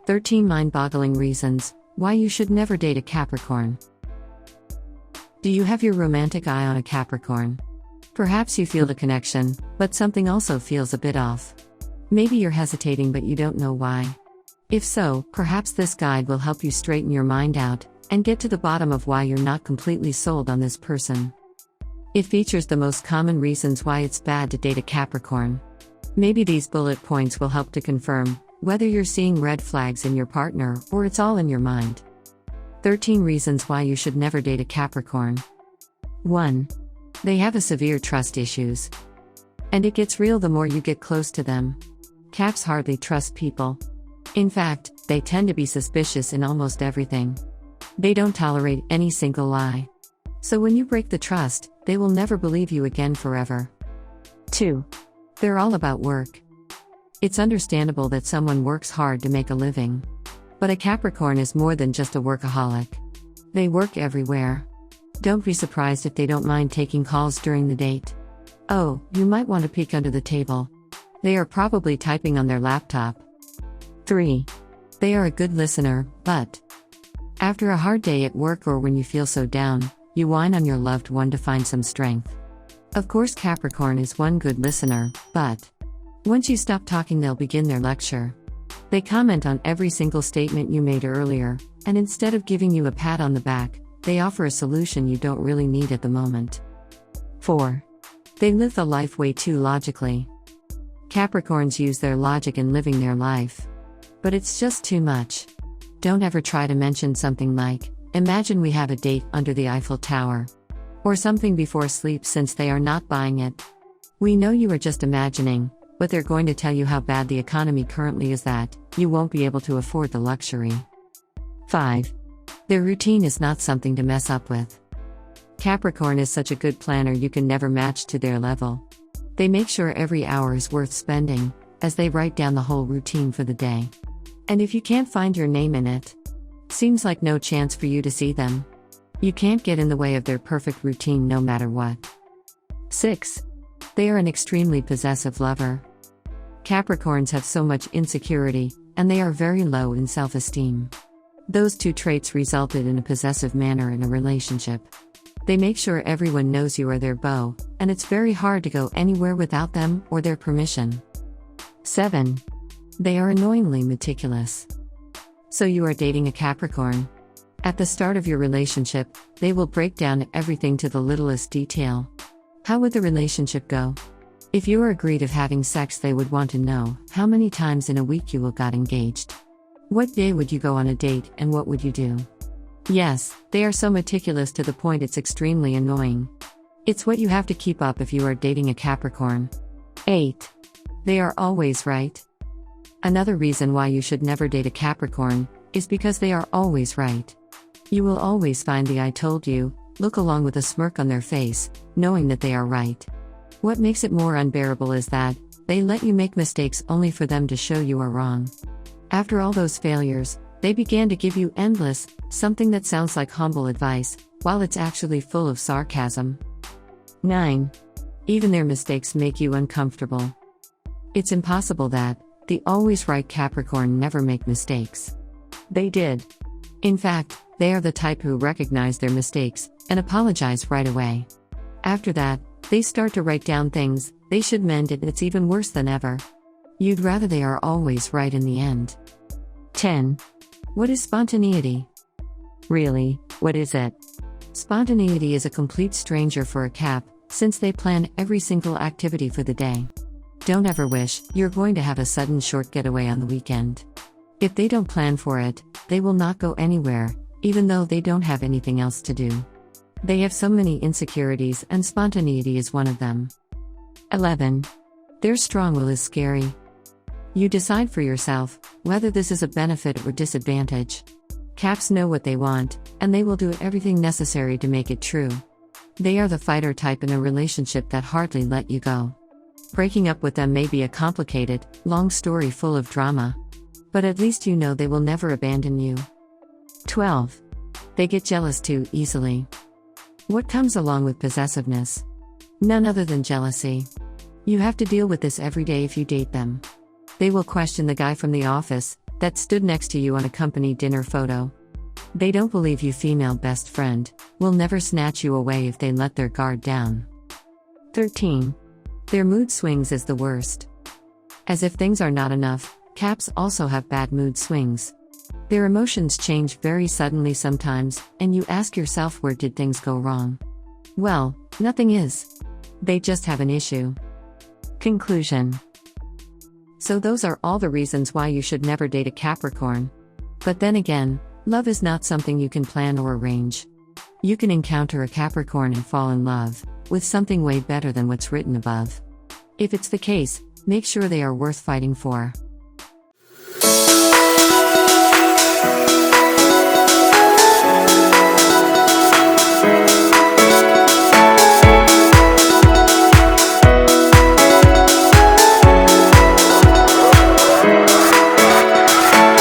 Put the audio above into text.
13 mind-boggling reasons why you should never date a Capricorn. Do you have your romantic eye on a Capricorn? Perhaps you feel the connection, but something also feels a bit off. Maybe you're hesitating but you don't know why. If so, perhaps this guide will help you straighten your mind out and get to the bottom of why you're not completely sold on this person. It features the most common reasons why it's bad to date a Capricorn. Maybe these bullet points will help to confirm whether you're seeing red flags in your partner or it's all in your mind. 13 reasons why you should never date a Capricorn. 1. They have a severe trust issues. And it gets real the more you get close to them. Caps hardly trust people. In fact, they tend to be suspicious in almost everything. They don't tolerate any single lie. So when you break the trust, they will never believe you again forever. 2. They're all about work. It's understandable that someone works hard to make a living. But a Capricorn is more than just a workaholic. They work everywhere. Don't be surprised if they don't mind taking calls during the date. Oh, you might want to peek under the table. They are probably typing on their laptop. 3. They are a good listener, but after a hard day at work or when you feel so down, you whine on your loved one to find some strength. Of course, Capricorn is one good listener, but once you stop talking, they'll begin their lecture. They comment on every single statement you made earlier, and instead of giving you a pat on the back, they offer a solution you don't really need at the moment. 4. They live the life way too logically. Capricorns use their logic in living their life. But it's just too much. Don't ever try to mention something like, "Imagine we have a date under the Eiffel Tower," or something before sleep, since they are not buying it. We know you are just imagining, but they're going to tell you how bad the economy currently is that you won't be able to afford the luxury. 5. Their routine is not something to mess up with. Capricorn is such a good planner you can never match to their level. They make sure every hour is worth spending, as they write down the whole routine for the day. And if you can't find your name in it, seems like no chance for you to see them. You can't get in the way of their perfect routine no matter what. 6. They are an extremely possessive lover. Capricorns have so much insecurity, and they are very low in self-esteem. Those two traits resulted in a possessive manner in a relationship. They make sure everyone knows you are their beau, and it's very hard to go anywhere without them or their permission. 7. They are annoyingly meticulous. So you are dating a Capricorn. At the start of your relationship, they will break down everything to the littlest detail. How would the relationship go? If you agreed of having sex, they would want to know how many times in a week you will got engaged. What day would you go on a date, and what would you do? Yes, they are so meticulous to the point it's extremely annoying. It's what you have to keep up if you are dating a Capricorn. 8. They are always right. Another reason why you should never date a Capricorn is because they are always right. You will always find the "I told you" look along with a smirk on their face, knowing that they are right. What makes it more unbearable is that they let you make mistakes only for them to show you are wrong. After all those failures, they began to give you endless, something that sounds like humble advice, while it's actually full of sarcasm. 9. Even their mistakes make you uncomfortable. It's impossible that the always right Capricorn never make mistakes. They did. In fact, they are the type who recognize their mistakes and apologize right away. After that, they start to write down things they should mend, and it's even worse than ever. You'd rather they are always right in the end. 10. What is spontaneity? Really, what is it? Spontaneity is a complete stranger for a Cap, since they plan every single activity for the day. Don't ever wish you're going to have a sudden short getaway on the weekend. If they don't plan for it, they will not go anywhere, even though they don't have anything else to do. They have so many insecurities, and spontaneity is one of them. 11. Their strong will is scary. You decide for yourself whether this is a benefit or disadvantage. Caps know what they want, and they will do everything necessary to make it true. They are the fighter type in a relationship that hardly let you go. Breaking up with them may be a complicated, long story full of drama. But at least you know they will never abandon you. 12. They get jealous too easily. What comes along with possessiveness? None other than jealousy. You have to deal with this every day if you date them. They will question the guy from the office, that stood next to you on a company dinner photo. They don't believe you female best friend will never snatch you away if they let their guard down. 13. Their mood swings is the worst. As if things are not enough, Caps also have bad mood swings. Their emotions change very suddenly sometimes, and you ask yourself, where did things go wrong? Well, nothing is. They just have an issue. Conclusion. So those are all the reasons why you should never date a Capricorn. But then again, love is not something you can plan or arrange. You can encounter a Capricorn and fall in love with something way better than what's written above. If it's the case, make sure they are worth fighting for.